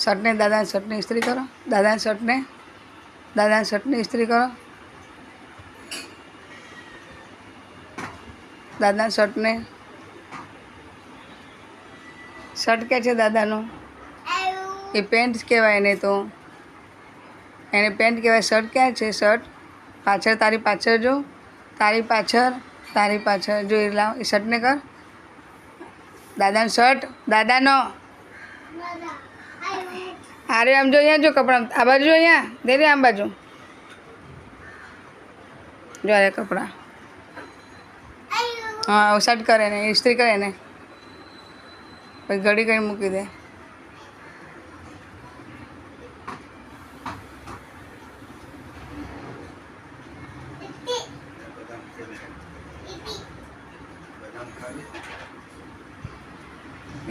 શર્ટને દાદાના શર્ટને ઇસ્ત્રી કરો. દાદાના શર્ટને ઇસ્ત્રી કરો. દાદાના શર્ટને શર્ટ ક્યાં છે દાદાનું? એ પેન્ટ કહેવાય એને તો. એને પેન્ટ કહેવાય. શર્ટ ક્યાં છે? શર્ટ પાછળ, તારી પાછળ જો. તારી પાછળ જો. એ લાવ. એ શર્ટને કર. દાદાનો શર્ટ. દાદાનો અરે આમ જો, અહીંયા જો કપડાં. આ બાજુ જો, અહીંયા દે રે. આમ બાજુ જો. અરે કપડાં. હા શર્ટ કરે ને ઇસ્ત્રી કરે ને પછી ઘડી કરી મૂકી દે.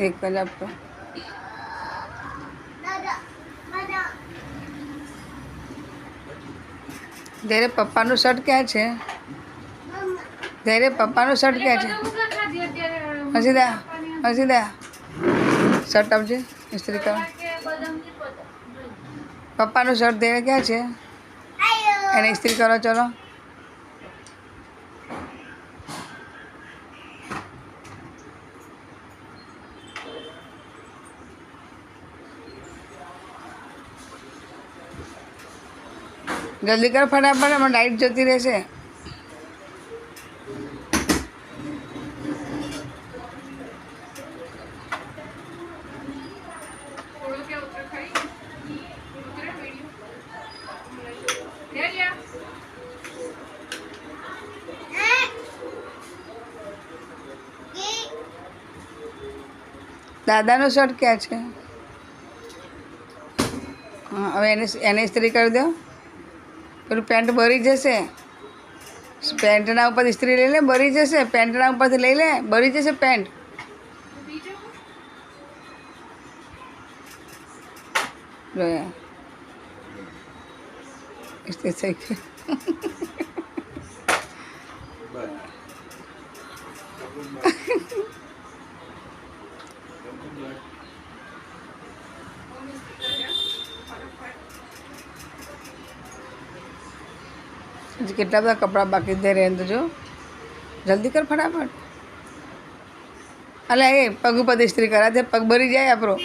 એક જ આપતો. ધીરે પપ્પાનું શર્ટ ક્યાં છે? ધીરે પપ્પાનું શર્ટ ક્યાં છે? હસીદા શર્ટ આપજે ઇસ્ત્રી કરો. પપ્પાનું શર્ટ ધીરે ક્યાં છે? એને ઇસ્ત્રી કરો. ચલો જલ્દી કર ફટાફટ. હમણાં લાઈટ જતી રહેશે. દાદાનો શર્ટ ક્યાં છે? હા હવે એને ઇસ્ત્રી કરી દો. પેલું પેન્ટ ભરી જશે. પેન્ટના ઉપર ઇસ્ત્રી લઈ લે. ભરી જશે. પેન્ટના ઉપરથી લઈ લે. ભરી જશે પેન્ટ. જોયા ઇસ્ત્રી થઈ ગઈ. કેટલા બધા કપડાં બાકી દે રહે તો જો. જલ્દી કર ફટાફટ. અલે એ પગ ઉપર ઇસ્ત્રી કરા તે પગ ભરી જાય આપણો.